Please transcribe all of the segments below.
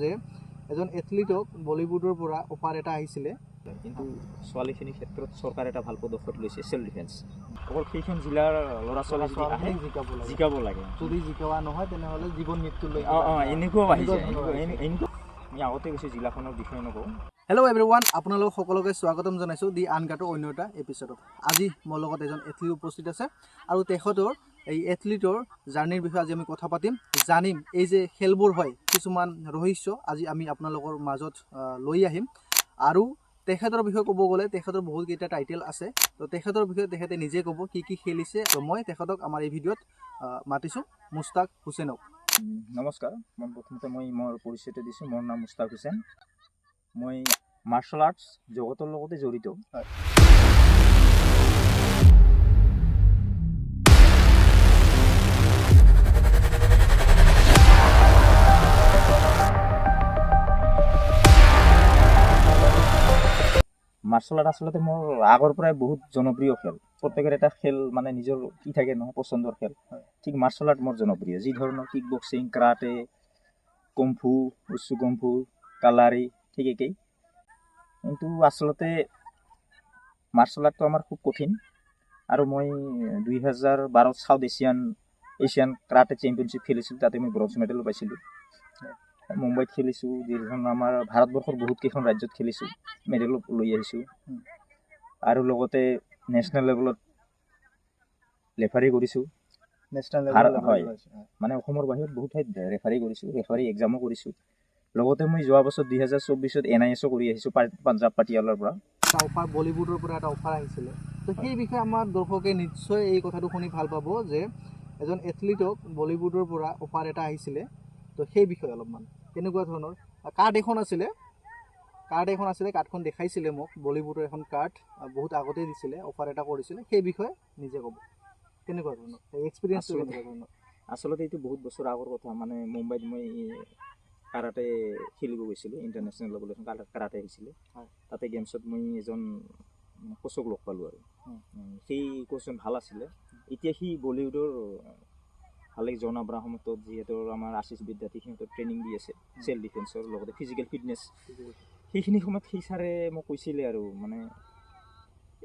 যে এজন এথলিটক বলিউডৰ পৰা অফাৰ এটা আহিছিলে, কিন্তু ছোৱালীখিনিৰ ক্ষেত্ৰত চৰকাৰে এটা ভাল পদক্ষেপ লৈছে চেল্ফ ডিফেন্স। অকল সেইখন জিলাৰ ল'ৰা ছোৱালী যদি আহে জিকাব লাগে, যদি জিকোৱা নহয় তেনেহ'লে জীৱন মৃত্যুলৈ এনেকুৱাও আহিছে। এনেকুৱা আমি আগতে গৈছোঁ, জিলাখনৰ বিষয়ে নকওঁ। হেল্ল' এভৰিৱান, আপোনালোক সকলোকে স্বাগতম জনাইছোঁ দি আনগাটো অন্য এটা এপিছডত। আজি মোৰ লগত এজন এথলিট উপস্থিত আছে আৰু তেখেতৰ এই এথলিটৰ জাৰ্ণিৰ বিষয়ে আজি আমি কথা পাতিম, জানিম এই যে খেলবোৰ হয় কিছুমান ৰহস্য আজি আমি আপোনালোকৰ মাজত লৈ আহিম। আৰু তেখেতৰ বিষয়ে ক'ব গ'লে তেখেতৰ বহুতকেইটা টাইটেল আছে, তো তেখেতৰ বিষয়ে তেখেতে নিজে ক'ব কি কি খেলিছে। তো মই তেখেতক আমাৰ এই ভিডিঅ'ত মাতিছোঁ, মুস্তাক হুছেইনক। নমস্কাৰ, মই প্ৰথমতে মোৰ পৰিচয়টো দিছোঁ। মোৰ নাম মুস্তাক হুছেইন। মই মাৰ্চেল আৰ্টছ জগতৰ লগতে জড়িত। মাৰ্চেল আৰ্ট আচলতে মোৰ আগৰ পৰাই বহুত জনপ্ৰিয় খেল। প্ৰত্যেকৰ এটা খেল মানে নিজৰ কি থাকে নহয়, পচন্দৰ খেল। ঠিক মাৰ্চেল আৰ্ট মোৰ জনপ্ৰিয়, যি ধৰণৰ কিক বক্সিং, কাৰাটে, কমফু, উচু কমফু, কালাৰী, ঠিক একেই। কিন্তু আচলতে মাৰ্চেল আৰ্টটো আমাৰ খুব কঠিন। আৰু মই 2012 চাউথ এছিয়ান কাৰাটে চেম্পিয়নশ্বিপ খেলিছিলোঁ, তাতে মই ব্ৰঞ্জ মেডেলো পাইছিলোঁ। মুম্বাইত খেলিছোঁ, যিখন আমাৰ ভাৰতবৰ্ষৰ বহুতকেইখন ৰাজ্যত খেলিছোঁ, মেডেলো লৈ আহিছোঁ। আৰু লগতে নেশ্যনেল লেভেলত ৰেফাৰী কৰিছোঁ। হয়, মানে অসমৰ বাহিৰত বহুত ঠাইত ৰেফাৰী কৰিছোঁ, ৰেফাৰী এক্সামো কৰিছোঁ। লগতে মই যোৱা বছৰ 2024 NISO কৰি আহিছোঁ পাঞ্জাৱ পাটিয়ালাৰ পৰা। এটা অফাৰ বলিউডৰ পৰা এটা অফাৰ আহিছিলে, তো সেই বিষয়ে আমাৰ দৰ্শকে নিশ্চয় এই কথাটো শুনি ভাল পাব যে এজন এথলিটক বলিউডৰ পৰা অফাৰ এটা আহিছিলে। তো সেই বিষয়ে অলপমান কেনেকুৱা ধৰণৰ কাৰ্ড এখন আছিলে, কাৰ্ডখন দেখাইছিলে মোক, বলিউডৰ এখন কাৰ্ড বহুত আগতেই দিছিলে, অফাৰ এটা কৰিছিলে। সেই বিষয়ে নিজে ক'ব কেনেকুৱা ধৰণৰ এক্সপিৰিয়েঞ্চটো কেনেকুৱা ধৰণৰ? আচলতে এইটো বহুত বছৰ আগৰ কথা। মানে মুম্বাইত মই কাৰাটে খেলিব গৈছিলোঁ, ইণ্টাৰনেশ্যনেল লেভেলত কাৰাটে আহিছিলে। তাতে গেমছত মই এজন কোচক লগ পালোঁ আৰু সেই কোচজন ভাল আছিলে। এতিয়া সি বলিউডৰ ভালেই জন আব্ৰাহামত যিহেতু আমাৰ আশিষ বিদ্যাৰ্থী, সিহঁতৰ ট্ৰেইনিং দি আছে চেল্ফ ডিফেন্সৰ লগতে ফিজিকেল ফিটনেছ। সেইখিনি সময়ত সেই ছাৰে মোক কৈছিলে আৰু মানে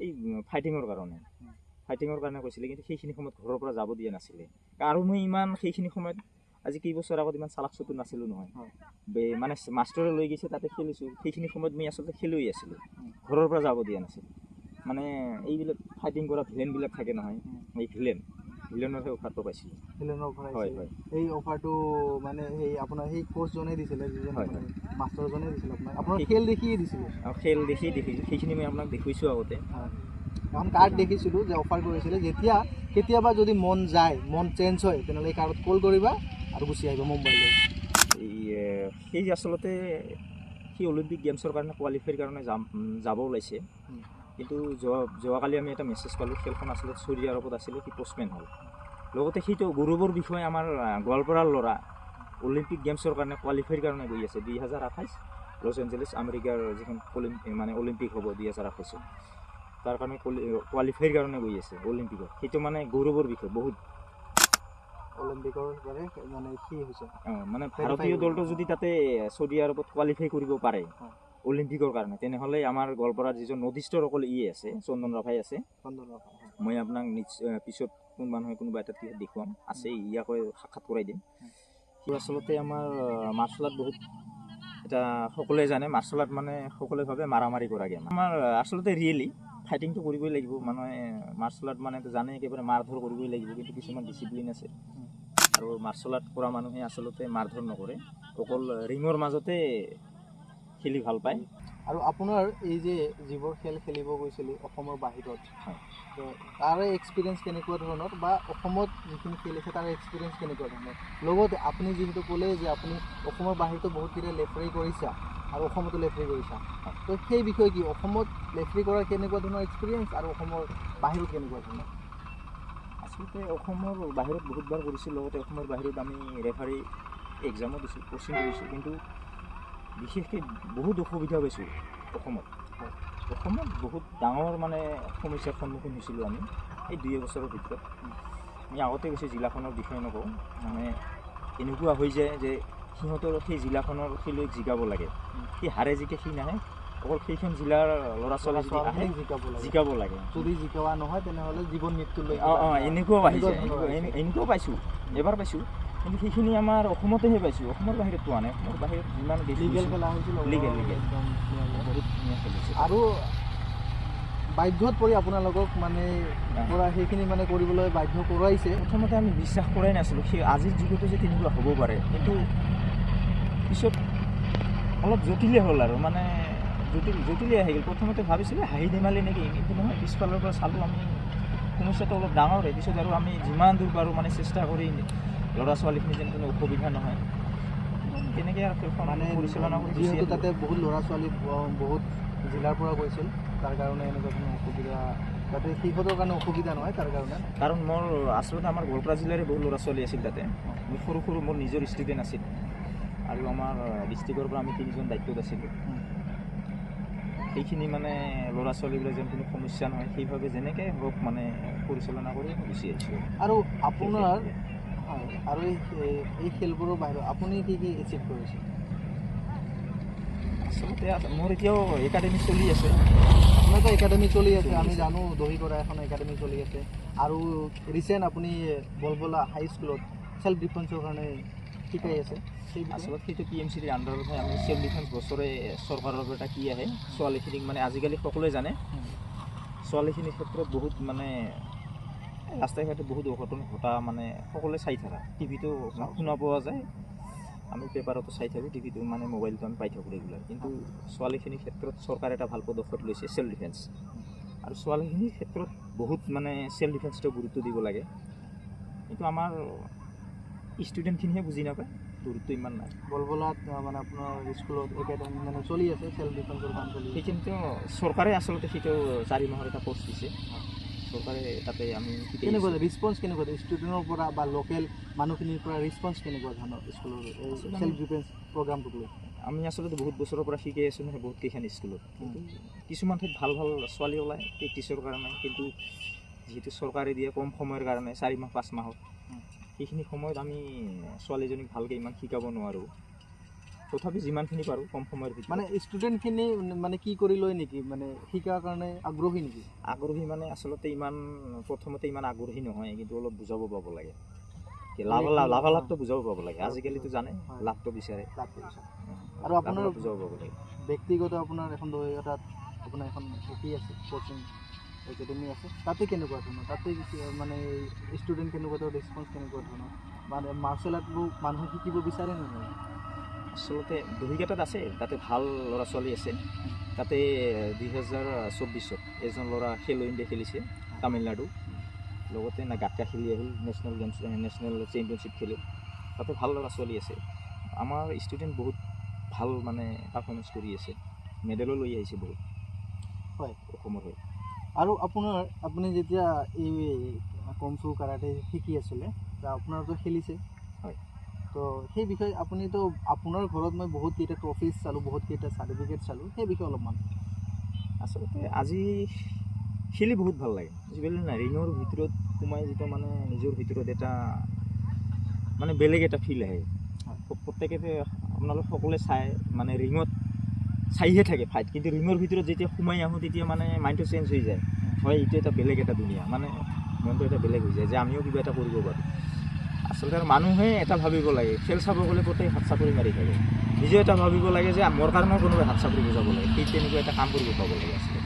এই ফাইটিঙৰ কাৰণে কৈছিলে, কিন্তু সেইখিনি সময়ত ঘৰৰ পৰা যাব দিয়া নাছিলে। আৰু মই ইমান সেইখিনি সময়ত আজি কেইবছৰ আগত ইমান চালাক চতুৰ নাছিলোঁ নহয়। মানে মাষ্টৰে লৈ গৈছে, তাতে খেলিছোঁ। সেইখিনি সময়ত মই আচলতে খেলুৱৈ আছিলোঁ, ঘৰৰ পৰা যাব দিয়া নাছিল। মানে এইবিলাক ফাইটিং কৰা ভিলেনবিলাক থাকে নহয়, এই ভিলেনৰহে অফাৰটো পাইছিলোঁ। হয়। এই অফাৰটো মানে সেই আপোনাৰ সেই কোচজনে দিছিলে, যিজন মাষ্টৰজনে দিছিলে আপোনাৰ খেল দেখিয়ে দিছিলে। খেল দেখি সেইখিনি মই আপোনাক দেখুৱাইছোঁ আগতে। এখন কাৰ্ড দেখিছিলোঁ যে অফাৰ কৰিছিলে, যেতিয়া কেতিয়াবা যদি মন যায়, মন চেঞ্জ হয়, তেনেহ'লে এই কাৰ্ডত কল কৰিবা আৰু গুচি আহিবা মুম্বাইলৈ। সেই আচলতে সি অলিম্পিক গেমছৰ কাৰণে কোৱালিফাইৰ কাৰণে যাব ওলাইছে। কিন্তু যোৱাকালি আমি এটা মেছেজ পালোঁ, খেলখন আচলতে চৌদি আৰবত আছিলে, সি পষ্টমেন হ'ল। লগতে সেইটো গৌৰৱৰ বিষয়ে আমাৰ গোৱালপাৰাৰ ল'ৰা অলিম্পিক গেমছৰ কাৰণে কোৱালিফাইৰ কাৰণে গৈ আছে 2028 লছ এঞ্জেলিছ আমেৰিকাৰ যিখন মানে অলিম্পিক হ'ব 2028, তাৰ কাৰণে কোৱালিফাইৰ কাৰণে গৈ আছে অলিম্পিকত। সেইটো মানে গৌৰৱৰ বিষয় বহুত। অলিম্পিকৰ মানে কি হৈছে মানে ভাৰতীয় দলটো যদি তাতে চৌদি আৰবত কোৱালিফাই কৰিব পাৰে অলিম্পিকৰ কাৰণে, তেনেহ'লে আমাৰ গোৱালপাৰাৰ যিজন নদিষ্টৰ অকল আছে, চন্দন ৰাভাই আছে। মই আপোনাক পিছত কোনোবা এটা দেখুৱাম, আছে, ইয়াকৈ সাক্ষাৎ কৰাই দিম। সি আচলতে আমাৰ মাৰ্চেল আৰ্ট বহুত এটা সকলোৱে জানে, মাৰ্চেল আৰ্ট মানে সকলোৱে ভাবে মাৰামাৰি কৰা গেম। আমাৰ আচলতে ৰিয়েলি ফাইটিংটো কৰিবই লাগিব। মানুহে মাৰ্চেল আৰ্ট মানে জানে একেবাৰে মাৰ ধৰ কৰিবই লাগিব, কিন্তু কিছুমান ডিচিপ্লিন আছে। আৰু মাৰ্চেল আৰ্ট কৰা মানুহে আচলতে মাৰ ধৰ নকৰে, অকল ৰিঙৰ মাজতে খেলি ভাল পায়। আৰু আপোনাৰ এই যে যিবোৰ খেল খেলিব গৈছিল অসমৰ বাহিৰত, তাৰে এক্সপিৰিয়েঞ্চ কেনেকুৱা ধৰণৰ, বা অসমত যিখিনি খেল আছে তাৰ এক্সপিৰিয়েঞ্চ কেনেকুৱা ধৰণৰ? লগতে আপুনি যিহেতু ক'লে যে আপুনি অসমৰ বাহিৰতো বহুতকেইটা ৰেফাৰী কৰিছা আৰু অসমতো ৰেফাৰী কৰিছা, তো সেই বিষয়ে কি অসমত ৰেফাৰী কৰাৰ কেনেকুৱা ধৰণৰ এক্সপিৰিয়েঞ্চ আৰু অসমৰ বাহিৰত কেনেকুৱা ধৰণৰ? আচলতে অসমৰ বাহিৰত বহুতবাৰ কৰিছোঁ, লগতে অসমৰ বাহিৰত আমি ৰেফাৰী এক্সামো দিছোঁ, কোচিং কৰিছোঁ। কিন্তু বিশেষকৈ বহুত অসুবিধা পাইছোঁ অসমত বহুত ডাঙৰ মানে সমস্যাৰ সন্মুখীন হৈছিলোঁ আমি এই 2 বছৰৰ ভিতৰত। আমি আগতে গৈছোঁ, জিলাখনৰ বিষয়ে নকওঁ, মানে এনেকুৱা হৈ যায় যে সিহঁতৰ সেই জিলাখনৰ খেলুৱৈক জিকাব লাগে সি হাৰে জিকে সি নাহে অকল সেইখন জিলাৰ ল'ৰা ছোৱালী যদি আহে জিকাব লাগে যদি জিকোৱা নহয় তেনেহ'লে জীৱন মৃত্যুলৈ এনেকুৱাও আহিছে এনেকুৱাও পাইছোঁ এবাৰ পাইছোঁ কিন্তু সেইখিনি আমাৰ অসমতেহে পাইছোঁ অসমৰ বাহিৰত পোৱা নাই অসমৰ বাহিৰত যিমান লিগেল খেলা হৈছিল লিগেল একদম বহুত ধুনীয়া খেলিছে আৰু বাধ্যত পৰি আপোনালোকক মানে পৰা সেইখিনি মানে কৰিবলৈ বাধ্য কৰোৱাইছে প্ৰথমতে আমি বিশ্বাস কৰাই নাছিলোঁ সেই আজিৰ যুগতো যে তেনেকুৱা হ'ব পাৰে কিন্তু পিছত অলপ জটিলেই হ'ল আৰু মানে জটিলেই আহি গ'ল প্ৰথমতে ভাবিছিলোঁ হাঁহি ধেমালি নেকি কিন্তু নহয় পিছফালৰ পৰা চালোঁ আমি সমস্যাটো অলপ ডাঙৰে পিছত আৰু আমি যিমান দূৰ পাৰোঁ মানে চেষ্টা কৰি ল'ৰা ছোৱালীখিনি যেন কোনো অসুবিধা নহয় তেনেকৈ আৰু খেলখন মানে পৰিচালনা কৰি যিহেতু তাতে বহুত ল'ৰা ছোৱালী বহুত জিলাৰ পৰা গৈছিল তাৰ কাৰণে এনেকুৱা কোনো অসুবিধা যাতে সিহঁতৰ কাৰণে অসুবিধা নহয় তাৰ কাৰণে কাৰণ মোৰ আচলতে আমাৰ গোৱালপাৰা জিলাৰে বহুত ল'ৰা ছোৱালী আছিল তাতে সৰু সৰু মোৰ নিজৰ ষ্টুডেণ্ট আছিল আৰু আমাৰ ডিষ্ট্ৰিক্টৰ পৰা আমি 3জন দায়িত্বত আছিলোঁ সেইখিনি মানে ল'ৰা ছোৱালীবিলাক যেন কোনো সমস্যা নহয় সেইভাৱে যেনেকৈ হওক মানে পৰিচালনা কৰি গুচি আহিছোঁ আৰু আপোনাৰ হয় আৰু এই খেলবোৰৰ বাহিৰত আপুনি কি কি এচিভ কৰিছে আচলতে মোৰ এতিয়াও একাডেমি চলি আছে আপোনাৰতো একাডেমি চলি আছে আমি জানো দহিকৰা এখন একাডেমি চলি আছে আৰু ৰিচেণ্ট আপুনি বলবলা হাইস্কুলত চেল্ফ ডিফেন্সৰ কাৰণে শিকাই আছে আচলতে সেইটো PMCৰ আণ্ডাৰতহে আমি চেল্ফ ডিফেন্স বছৰে চৰকাৰৰ পৰা এটা কি আহে ছোৱালীখিনিক মানে আজিকালি সকলোৱে জানে ছোৱালীখিনিৰ ক্ষেত্ৰত বহুত মানে ৰাস্তাই ঘাটে বহুত অঘটন ঘটা মানে সকলোৱে চাই থকা টিভিটো শুনা পোৱা যায় আমি পেপাৰতো চাই থাকোঁ টিভিটো মানে মোবাইলটো আমি পাই থাকোঁ ৰেগুলাৰ কিন্তু ছোৱালীখিনিৰ ক্ষেত্ৰত চৰকাৰে এটা ভাল পদক্ষেপ লৈছে চেল্ফ ডিফেন্স আৰু ছোৱালীখিনিৰ ক্ষেত্ৰত বহুত মানে চেল্ফ ডিফেন্সটো গুৰুত্ব দিব লাগে কিন্তু আমাৰ ষ্টুডেণ্টখিনিহে বুজি নাপায় গুৰুত্ব ইমান নাই বলবলাত মানে আপোনাৰ স্কুলত একাডেমি মানে চলি আছে চেল্ফ ডিফেন্সৰ কাম চলি আছে সেইখিনিতো চৰকাৰে আচলতে সেইটো 4 মাহৰ এটা কোৰ্চ দিছে চৰকাৰে তাতে আমি কেনেকুৱা ৰেছপন্স কেনেকুৱা ষ্টুডেণ্টৰ পৰা বা লোকেল মানুহখিনিৰ পৰা ৰেছপন্স কেনেকুৱা ধৰণৰ স্কুলৰ এই চেল্ফ ডিফেন্স প্ৰগ্ৰামটোক লৈ আমি আচলতে বহুত বছৰৰ পৰা শিকাই আছোঁ নহয় বহুতকেইখন স্কুলত কিন্তু কিছুমান ঠাইত ভাল ভাল ছোৱালী ওলায় প্ৰেক্টিছৰ কাৰণে কিন্তু যিহেতু চৰকাৰে দিয়ে কম সময়ৰ কাৰণে 4 মাহ 5 মাহত সেইখিনি সময়ত আমি ছোৱালীজনীক ভালকৈ ইমান শিকাব নোৱাৰোঁ তথাপি যিমানখিনি পাৰোঁ কম সময়ৰ ভিতৰত মানে ষ্টুডেণ্টখিনি মানে কি কৰি লয় নেকি মানে শিকাৰ কাৰণে আগ্ৰহী নেকি আগ্ৰহী মানে আচলতে ইমান প্ৰথমতে ইমান আগ্ৰহী নহয় কিন্তু অলপ বুজাব পাব লাগে লাভালাভটো বুজাব পাব লাগে আজিকালিতো জানে লাভটো বিচাৰে আৰু আপোনাৰ বুজাব পাব লাগে ব্যক্তিগত আপোনাৰ এখন দহিকৰাত আপোনাৰ এখন কি আছে কোচিং একাডেমি আছে তাতে কেনেকুৱা ধৰণৰ তাতে মানে ষ্টুডেণ্ট কেনেকুৱা ধৰণৰ ৰেছপন্স কেনেকুৱা ধৰণৰ মানে মাৰ্চেল আৰ্টবোৰ মানুহে শিকিব বিচাৰে নে নহয় আচলতে দহিঘাটত আছে তাতে ভাল ল'ৰা ছোৱালী আছে তাতে 2024ত এজন ল'ৰা খেলো ইণ্ডিয়া খেলিছে তামিলনাডু লগতে গাটকা খেলি আহিল নেশ্যনেল গেমছ নেশ্যনেল চেম্পিয়নশ্বিপ খেলিল তাতে ভাল ল'ৰা ছোৱালী আছে আমাৰ ষ্টুডেণ্ট বহুত ভাল মানে পাৰফৰ্মেঞ্চ কৰি আছে মেডেলো লৈ আহিছে বহুত হয় অসমৰ হৈ আৰু আপুনি যেতিয়া এই কমফু কাৰাটে শিকি আছিলে আপোনাৰতো খেলিছে হয় তো সেই বিষয়ে আপুনিতো আপোনাৰ ঘৰত মই বহুতকেইটা ট্ৰফিজ চালোঁ বহুতকেইটা চাৰ্টিফিকেট চালোঁ সেই বিষয়ে অলপমান আচলতে আজি খেলি বহুত ভাল লাগে বুজিলে নাই ৰিঙৰ ভিতৰত সোমাই যিটো মানে নিজৰ ভিতৰত এটা মানে বেলেগ এটা ফিল আহে প্ৰত্যেকতে আপোনালোক সকলোৱে চাই মানে ৰিঙত চাইহে থাকে ফাইট কিন্তু ৰিঙৰ ভিতৰত যেতিয়া সোমাই আহোঁ তেতিয়া মানে মাইণ্ডটো চেঞ্জ হৈ যায় হয় এইটো এটা বেলেগ এটা দুনিয়া মানে মনটো এটা বেলেগ হৈ যায় যে আমিও কিবা এটা কৰিব পাৰোঁ আচলতে আৰু মানুহে এটা ভাবিব লাগে খেল চাব গ'লে গোটেই হাত চাপৰি মাৰি থাকে নিজেও এটা ভাবিব লাগে যে মোৰ কাৰণেও কোনোবাই হাত চাপৰি বজাব লাগে সেই তেনেকুৱা এটা কাম কৰিব পাব লাগে আচলতে